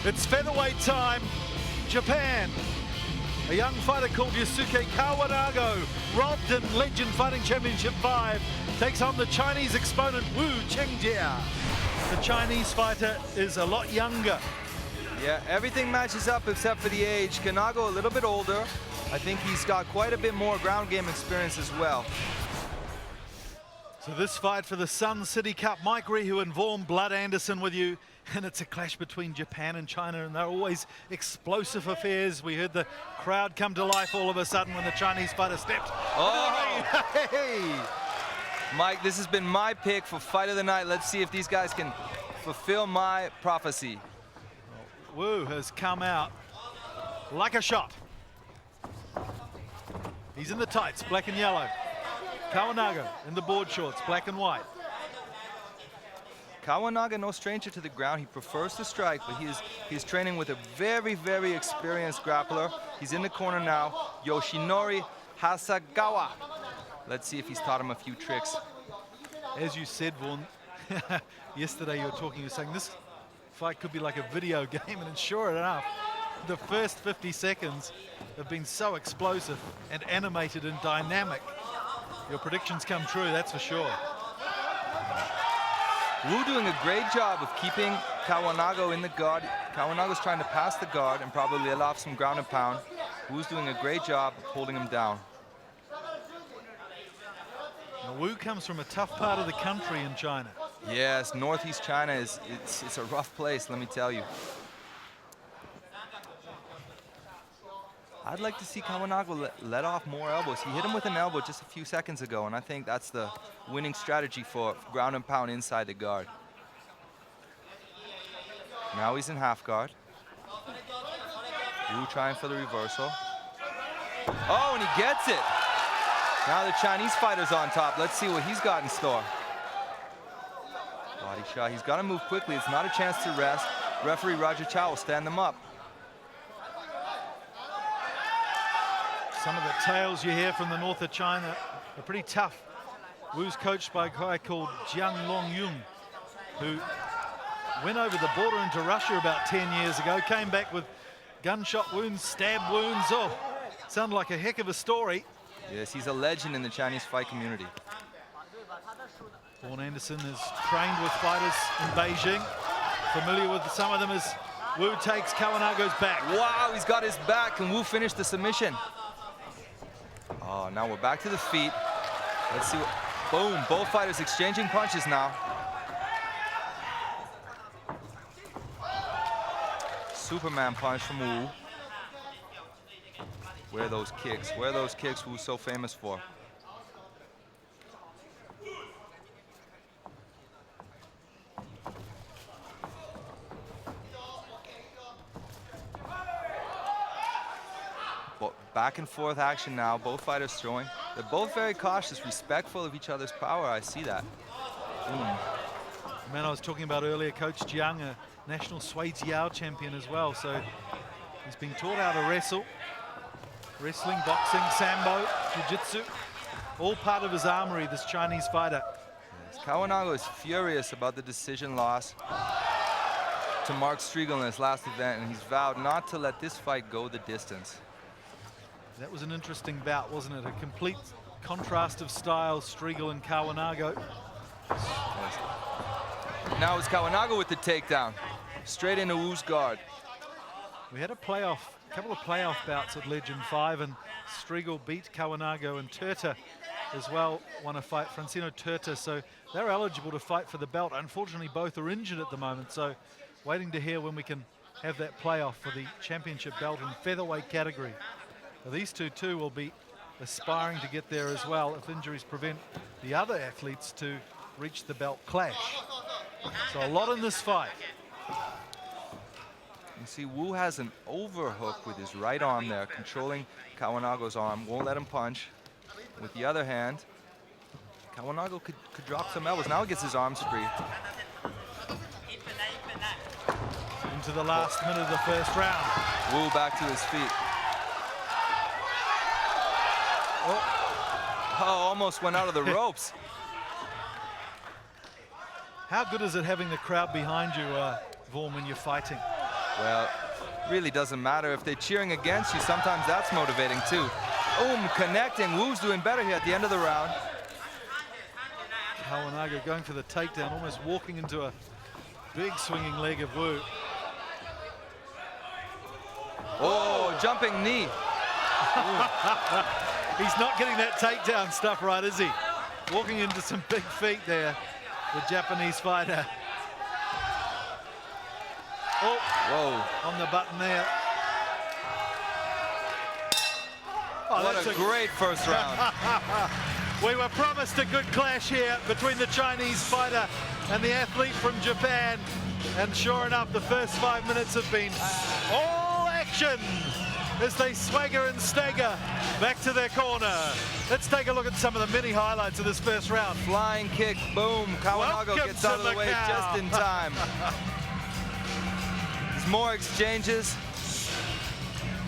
It's featherweight time. Japan. A young fighter called Yusuke Kawanago, robbed in Legend Fighting Championship 5, takes on the Chinese exponent Wu Chengjie. The Chinese fighter is a lot younger. Yeah, everything matches up except for the age. Kawanago a little bit older. I think he's got quite a bit more ground game experience as well. So this fight for the Sun City Cup, Mike Rehu and Vaughan Blood Anderson with you. And it's a clash between Japan and China, and they're always explosive affairs. We heard the crowd come to life all of a sudden when the Chinese fighter stepped. Oh, hey! Mike, this has been my pick for Fight of the Night. Let's see if these guys can fulfill my prophecy. Wu has come out like a shot. He's in the tights, black and yellow. Kawanago in the board shorts, black and white. Kawanago, no stranger to the ground. He prefers to strike, but he's training with a very, very experienced grappler. He's in the corner now, Yoshinori Hasegawa. Let's see if he's taught him a few tricks. As you said, Vaughan, yesterday you were saying this fight could be like a video game, and sure enough, the first 50 seconds have been so explosive and animated and dynamic. Your predictions come true, that's for sure. Wu doing a great job of keeping Kawanago in the guard. Kawanago's trying to pass the guard and probably let off some ground and pound. Wu's doing a great job of holding him down. Now, Wu comes from a tough part of the country in China. Yes, northeast China it's a rough place, let me tell you. I'd like to see Kawanago let off more elbows. He hit him with an elbow just a few seconds ago, and I think that's the winning strategy for ground and pound inside the guard. Now he's in half guard. Wu trying for the reversal. Oh, and he gets it. Now the Chinese fighter's on top. Let's see what he's got in store. Body shot. He's got to move quickly. It's not a chance to rest. Referee Roger Chow will stand them up. Some of the tales you hear from the north of China are pretty tough. Wu's coached by a guy called Jiang Longyun, who went over the border into Russia about 10 years ago, came back with gunshot wounds, stab wounds. Oh, sounded like a heck of a story. Yes, he's a legend in the Chinese fight community. Vaughan Anderson has trained with fighters in Beijing, familiar with some of them as Wu takes Kawanago's back. Wow, he's got his back, and Wu finished the submission. Oh, now we're back to the feet. Let's see what, boom, both fighters exchanging punches now. Superman punch from Wu. Where are those kicks? Where are those kicks Wu's so famous for? Back and forth action now, both fighters throwing. They're both very cautious, respectful of each other's power. I see that. Man, I was talking about earlier, Coach Jiang, a national Sui Jiao champion as well. So he's been taught how to wrestle. Wrestling, boxing, sambo, jiu-jitsu, all part of his armory, this Chinese fighter. Yes, Kawanago is furious about the decision loss to Mark Striegel in his last event, and he's vowed not to let this fight go the distance. That was an interesting bout, wasn't it? A complete contrast of styles, Striegel and Kawanago. Yes. Now it's Kawanago with the takedown, straight into Wu's guard. We had a couple of playoff bouts at Legend 5, and Striegel beat Kawanago, and Turta as well won a fight, Francino Turta, so they're eligible to fight for the belt. Unfortunately, both are injured at the moment, so waiting to hear when we can have that playoff for the championship belt in featherweight category. Now, these two too will be aspiring to get there as well if injuries prevent the other athletes to reach the belt clash. So a lot in this fight. You see, Wu has an overhook with his right arm there, controlling Kawanago's arm, won't let him punch. With the other hand, Kawanago could drop some elbows. Now he gets his arms free. Into the last minute of the first round. Wu back to his feet. Oh, almost went out of the ropes. How good is it having the crowd behind you, Vaughan, when you're fighting? Well, really doesn't matter. If they're cheering against you, sometimes that's motivating too. Connecting. Wu's doing better here at the end of the round. Kawanago going for the takedown, almost walking into a big swinging leg of Wu. Oh, jumping knee. He's not getting that takedown stuff right, is he? Walking into some big feet there, the Japanese fighter. Oh, whoa, on the button there. Oh, what a great first round. We were promised a good clash here between the Chinese fighter and the athlete from Japan. And sure enough, the first 5 minutes have been all action as they swagger and stagger back to their corner. Let's take a look at some of the mini highlights of this first round. Flying kick, boom. Kawanago gets out of the way just in time. There's more exchanges.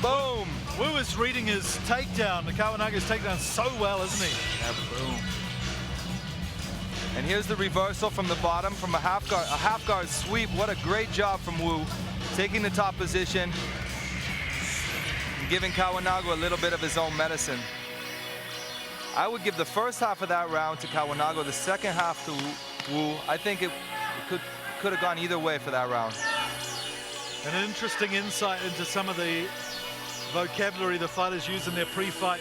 Boom. Wu is reading his takedown, Kawanago's takedown so well, isn't he? Yeah, boom. And here's the reversal from the bottom from a half guard sweep. What a great job from Wu, taking the top position, and giving Kawanago a little bit of his own medicine. I would give the first half of that round to Kawanago, the second half to Wu. I think it could have gone either way for that round. An interesting insight into some of the vocabulary the fighters use in their pre-fight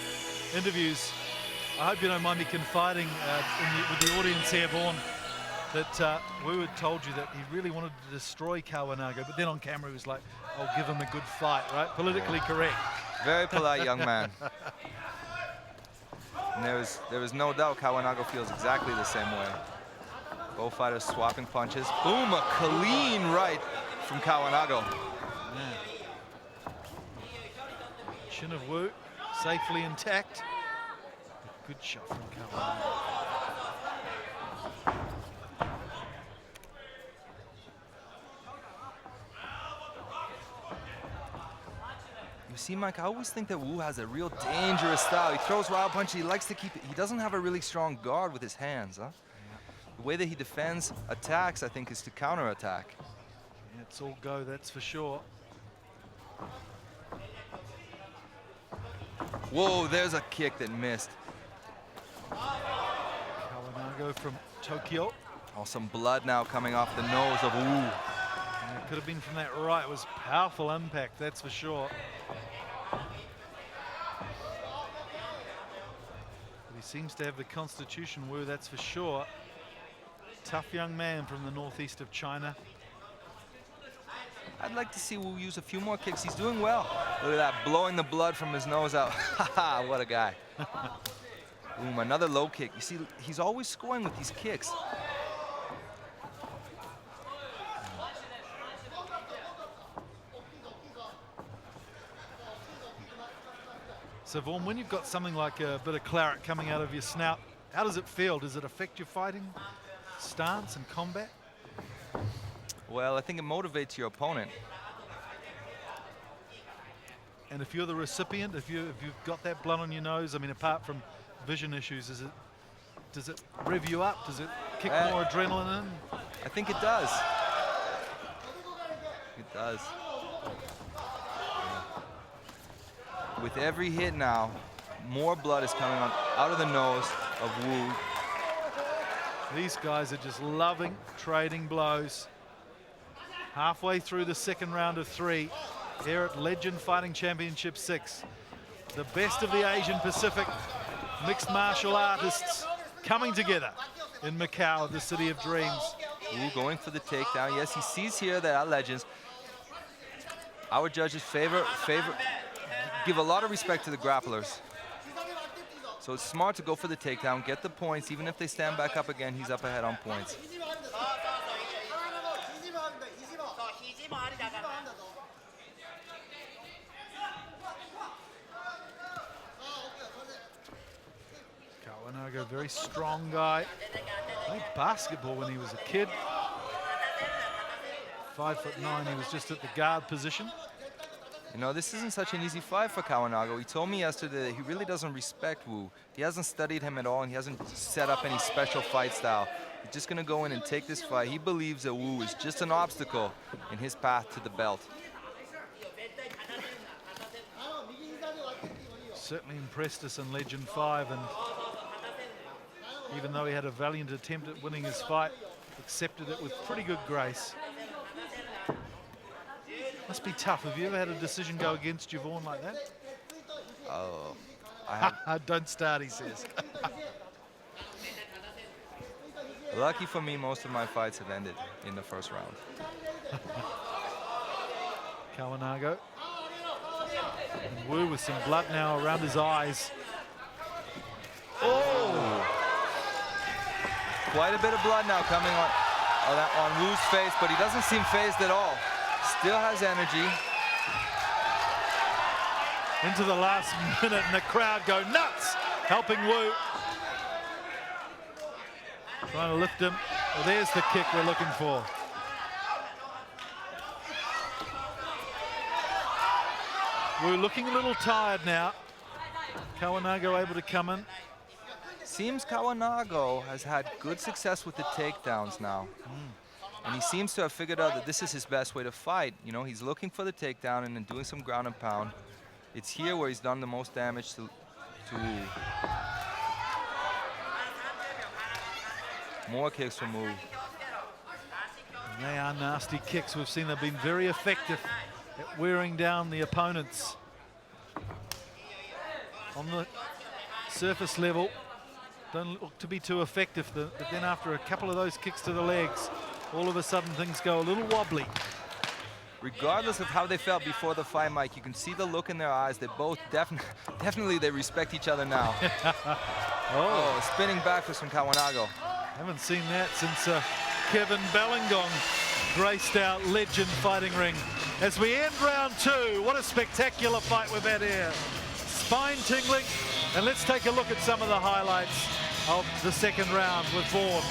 interviews. I hope you don't mind me confiding with the audience here, Vaughn, that Wu had told you that he really wanted to destroy Kawanago, but then on camera he was like, I'll give him a good fight, right? Politically correct. Very polite young man. And there was no doubt Kawanago feels exactly the same way. Both fighters swapping punches. Boom, a clean right from Kawanago. Yeah. Chin of Wu safely intact. A good shot from Kawanago. You see, Mike, I always think that Wu has a real dangerous style. He throws wild punches, he likes to keep it. He doesn't have a really strong guard with his hands, huh? Yeah. The way that he defends attacks, I think, is to counterattack. Yeah, it's all go, that's for sure. Whoa, there's a kick that missed. Kawanago from Tokyo. Oh, some blood now coming off the nose of Wu. And it could have been from that right. It was powerful impact, that's for sure. But he seems to have the constitution, Wu, that's for sure. Tough young man from the northeast of China. I'd like to see Wu use a few more kicks. He's doing well. Look at that, blowing the blood from his nose out. Haha, what a guy. Boom, another low kick. You see, he's always scoring with these kicks. So Vaughn, when you've got something like a bit of claret coming out of your snout, how does it feel? Does it affect your fighting stance and combat? Well, I think it motivates your opponent. And if you're the recipient, if you've got that blood on your nose, I mean, apart from vision issues, does it rev you up? Does it kick more adrenaline in? I think it does. It does. With every hit now, more blood is coming out of the nose of Wu. These guys are just loving trading blows. Halfway through the second round of 3 here at Legend Fighting Championship 6. The best of the Asian Pacific mixed martial artists coming together in Macau, the city of dreams. Wu going for the takedown. Yes, he sees here that our legends, our judges give a lot of respect to the grapplers. So it's smart to go for the takedown, get the points. Even if they stand back up again, he's up ahead on points. Kawanago, very strong guy. Played basketball when he was a kid. 5'9", he was just at the guard position. You know, this isn't such an easy fight for Kawanago. He told me yesterday that he really doesn't respect Wu. He hasn't studied him at all, and he hasn't set up any special fight style. He's just going to go in and take this fight. He believes that Wu is just an obstacle in his path to the belt. certainly impressed us in Legend 5, and even though he had a valiant attempt at winning his fight, accepted it with pretty good grace. Must be tough. Have you ever had a decision go against you, Vaughn, like that? Oh, I have. Don't start, he says. Lucky for me, most of my fights have ended in the first round. Kawanago. And Wu with some blood now around his eyes. Oh! Quite a bit of blood now coming on Wu's face, but he doesn't seem phased at all. Still has energy. Into the last minute, and the crowd go nuts, helping Wu. Trying to lift him. Well, there's the kick we're looking for. Wu looking a little tired now. Kawanago able to come in. Seems Kawanago has had good success with the takedowns now. And he seems to have figured out that this is his best way to fight. You know, he's looking for the takedown and then doing some ground and pound. It's here where he's done the most damage to Wu. More kicks from Wu. They are nasty kicks. We've seen they've been very effective at wearing down the opponents. On the surface level, don't look to be too effective, but then after a couple of those kicks to the legs, all of a sudden things go a little wobbly. Regardless of how they felt before the fight, Mike, you can see the look in their eyes. They both definitely they respect each other now. Oh, spinning back fist from Kawanago. Haven't seen that since Kevin Bellingong graced our Legend fighting ring. As we end round 2, what a spectacular fight we've had here. Spine tingling, and let's take a look at some of the highlights of the second round with Vaughn.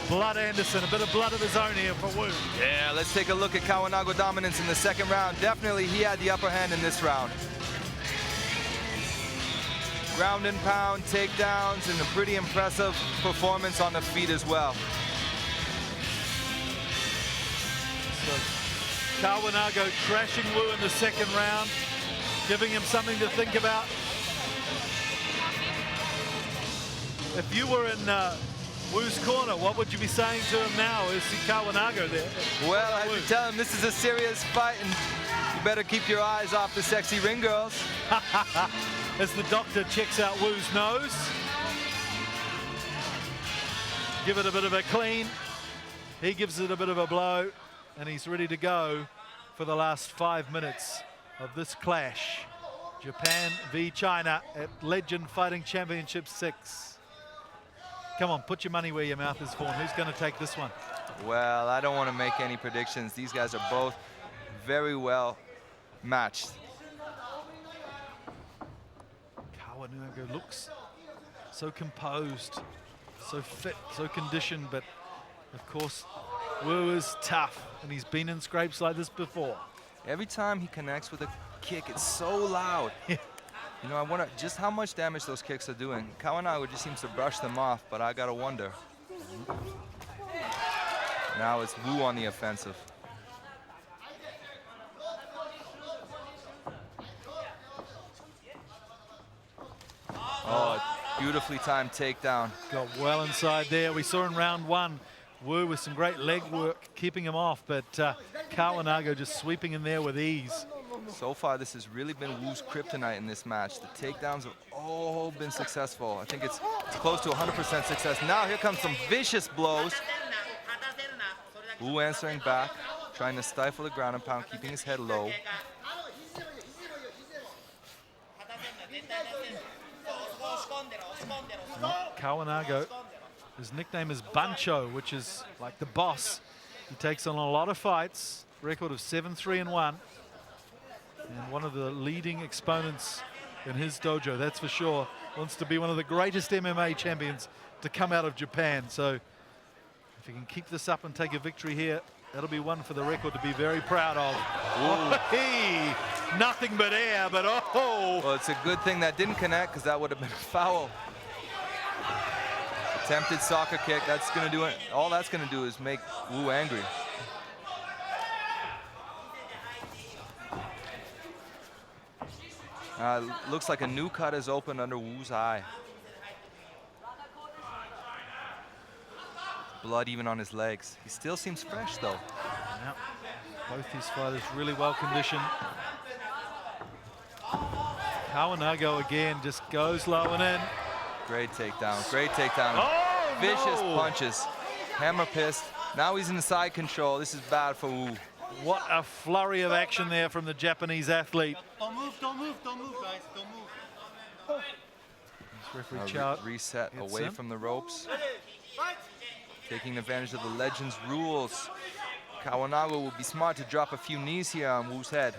Blood Anderson, a bit of blood of his own here for Wu. Yeah, let's take a look at Kawanago dominance in the second round. Definitely he had the upper hand in this round. Ground and pound, takedowns, and a pretty impressive performance on the feet as well. So Kawanago trashing Wu in the second round, giving him something to think about. If you were in Wu's corner, what would you be saying to him now? Is Kawanago there? Well, I would tell him this is a serious fight and you better keep your eyes off the sexy ring girls. As the doctor checks out Wu's nose. Give it a bit of a clean. He gives it a bit of a blow, and he's ready to go for the last 5 minutes of this clash. Japan v China at Legend Fighting Championship 6. Come on, put your money where your mouth is, Vaughn. Who's going to take this one? Well, I don't want to make any predictions. These guys are both very well matched. Kawanago looks so composed, so fit, so conditioned, but of course Wu is tough, and he's been in scrapes like this before. Every time he connects with a kick, it's so loud. You know, I wonder just how much damage those kicks are doing. Kawanago just seems to brush them off, but I gotta wonder. Now it's Wu on the offensive. Oh, beautifully timed takedown. Got well inside there. We saw in round 1, Wu with some great leg work, keeping him off, but Kawanago just sweeping in there with ease. So far, this has really been Wu's kryptonite in this match. The takedowns have all been successful. I think it's close to 100% success. Now here comes some vicious blows. Wu answering back, trying to stifle the ground and pound, keeping his head low. Kawanago, his nickname is Bancho, which is like the boss. He takes on a lot of fights, record of 7-3-1. And one of the leading exponents in his dojo, that's for sure. Wants to be one of the greatest MMA champions to come out of Japan. So if he can keep this up and take a victory here, that'll be one for the record to be very proud of. Nothing but air, but oh! Well, it's a good thing that didn't connect, because that would have been a foul. Attempted soccer kick, that's gonna do it. All that's gonna do is make Wu angry. Looks like a new cut has opened under Wu's eye. Blood even on his legs. He still seems fresh though. Yep. Both these fighters really well conditioned. Kawanago again just goes low and in. Great takedown, great takedown. Oh, Vicious no. punches. Hammer pissed. Now he's in side control. This is bad for Wu. What a flurry of action there from the Japanese athlete. Don't move, guys, don't move. Referee Chow Reset gets away in. from the ropes. Taking advantage of the Legends rules. Kawanago will be smart to drop a few knees here on Wu's head.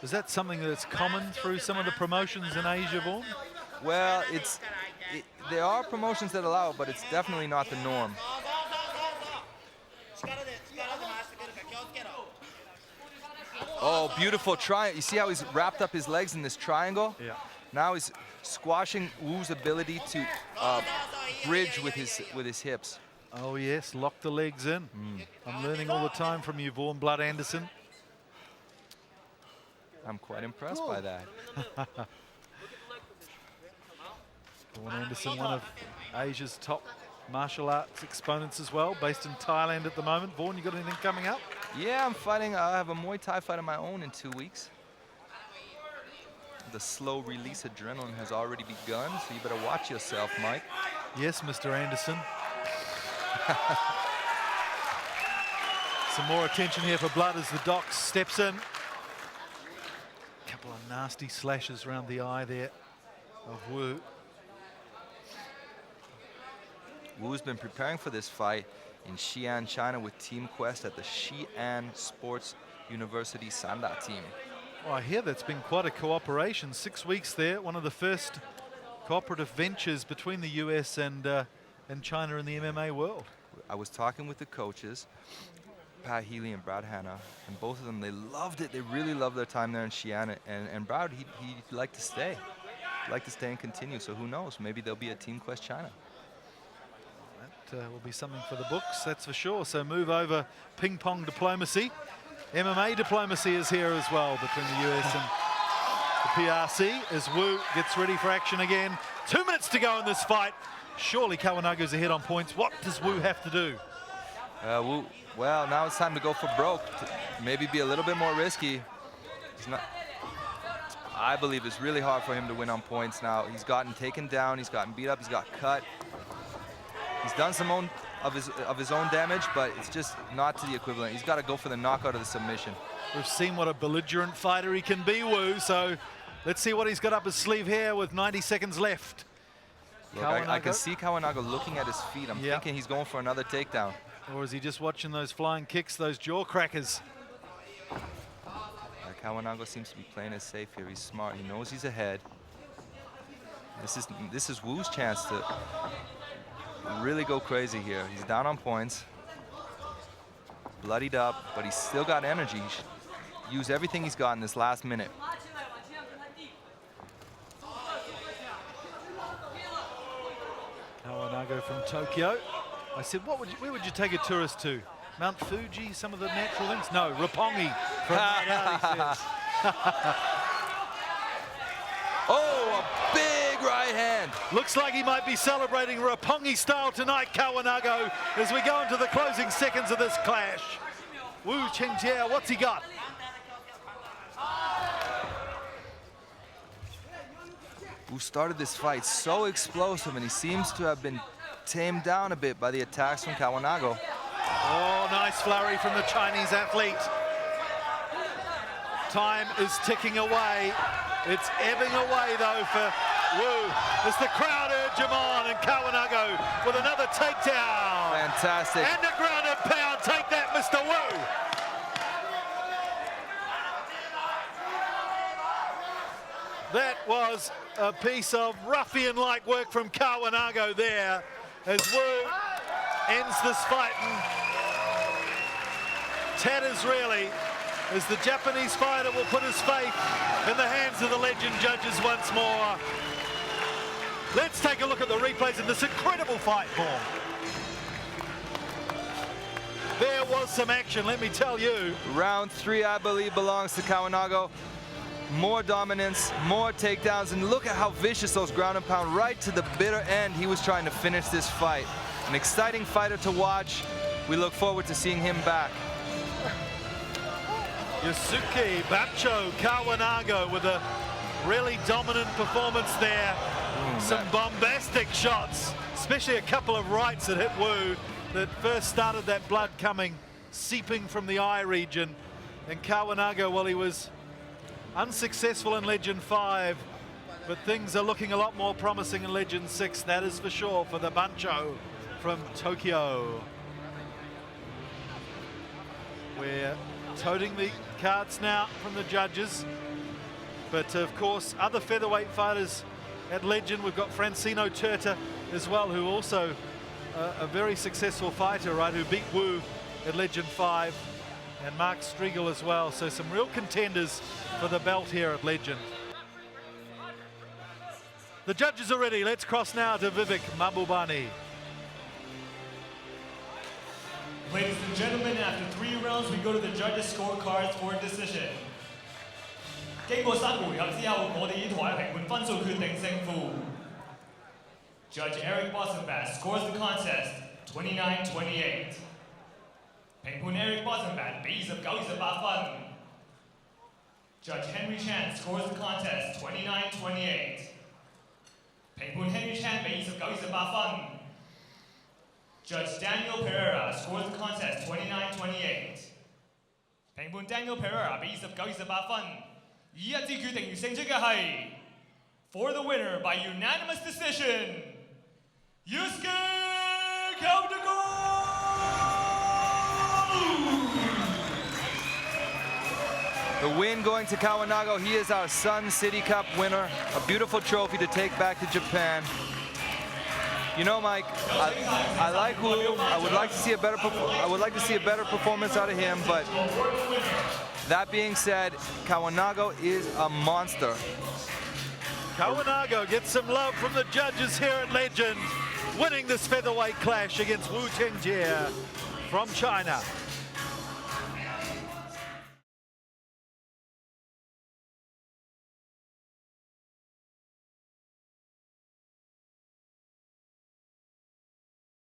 Is that something that's common through some of the promotions in Asia, Vaughn? Well, there are promotions that allow it, but it's definitely not the norm. Oh, beautiful triangle. You see how he's wrapped up his legs in this triangle? Yeah. Now he's squashing Wu's ability to bridge with his hips. Oh yes, lock the legs in. I'm learning all the time from you, Vaughn Blood Anderson. I'm quite impressed by that. Vaughn Anderson, one of Asia's top martial arts exponents as well, based in Thailand at the moment. Vaughn, you got anything coming up? Yeah, I'm fighting. I have a Muay Thai fight of my own in 2 weeks. The slow release adrenaline has already begun, so you better watch yourself, Mike. Yes, Mr. Anderson. Some more attention here for Blood as the doc steps in. Couple of nasty slashes around the eye there of Wu. Wu's been preparing for this fight in Xi'an, China with Team Quest at the Xi'an Sports University Sanda team. Well, I hear that's been quite a cooperation. 6 weeks there, one of the first cooperative ventures between the US and China in the MMA world. I was talking with the coaches, Pat Healy and Brad Hanna, and both of them, they loved it. They really loved their time there in Xi'an. And Brad, he'd like to stay. He'd like to stay and continue. So who knows? Maybe there'll be a Team Quest China. That will be something for the books, that's for sure. So move over ping pong diplomacy. MMA diplomacy is here as well between the US and the PRC as Wu gets ready for action again. 2 minutes to go in this fight. Surely Kawanago's ahead on points. What does Wu have to do? Wu, well, now it's time to go for broke. To maybe be a little bit more risky. He's not. I believe it's really hard for him to win on points now. He's gotten taken down. He's gotten beat up. He's got cut. He's done some of his own damage, but it's just not to the equivalent. He's got to go for the knockout of the submission. We've seen what a belligerent fighter he can be, Wu, so let's see what he's got up his sleeve here with 90 seconds left. Look, I can see Kawanago looking at his feet. I'm thinking he's going for another takedown. Or is he just watching those flying kicks, those jaw crackers? Kawanago seems to be playing it safe here. He's smart. He knows he's ahead. This is Wu's chance to really go crazy here. He's down on points, bloodied up, but he's still got energy. He should use everything he's got in this last minute. Kawanago from Tokyo. I said, where would you take a tourist to? Mount Fuji, some of the natural things? No, Roppongi from Mount Oh, a big right hand. Looks like he might be celebrating Roppongi style tonight, Kawanago, as we go into the closing seconds of this clash. Wu Chengjie, what's he got? Wu started this fight so explosive, and he seems to have been tamed down a bit by the attacks from Kawanago. Oh, nice flurry from the Chinese athlete. Time is ticking away. It's ebbing away, though, for Wu. As the crowd urge him on, and Kawanago with another takedown. Fantastic. And a ground and pound. Take that, Mr. Wu. That was a piece of ruffian-like work from Kawanago there, as Wu ends this fight and tatters really, as the Japanese fighter will put his faith in the hands of the legend judges once more. Let's take a look at the replays of this incredible fight, Paul. There was some action, let me tell you. Round 3, I believe, belongs to Kawanago. more dominance, more takedowns, and look at how vicious those ground and pound right to the bitter end. He was trying to finish this fight. An exciting fighter to watch. We look forward to seeing him back. Yusuke Kawanago with a really dominant performance there. Some bombastic shots, especially a couple of rights that hit Wu that first started that blood coming, seeping from the eye region. And Kawanago, well, he was unsuccessful in Legend 5, but things are looking a lot more promising in Legend 6, that is for sure, for the Bancho from Tokyo. We're toting the cards now from the judges, but of course other featherweight fighters at Legend. We've got Francino Turta as well, who also a very successful fighter, right, who beat Wu at Legend 5, and Mark Striegel as well. So some real contenders for the belt here at Legend. The judges are ready. Let's cross now to Vivek Mabubani. Ladies and gentlemen, after 3 rounds, we go to the judges' scorecards for decision. 經過3個回合之後，我哋呢台評判分數決定勝負。Judge Eric Bossenbat scores the contest 29-28. 評判 Eric Bossenbat 比29-28分。Judge Henry Chan scores the contest 29-28. 評判 Henry Chan 比29-28分。Judge Daniel Pereira scores the contest 29-28. 評判 Daniel Pereira 比29-28分，以一致決定而勝出嘅係 for the winner by unanimous decision, Yusuke Kawanago! The win going to Kawanago. He is our Sun City Cup winner. A beautiful trophy to take back to Japan. You know, Mike, I like Wu. I would like to see a better performance out of him, but that being said, Kawanago is a monster. Kawanago gets some love from the judges here at Legend, winning this featherweight clash against Wu Chengjie from China.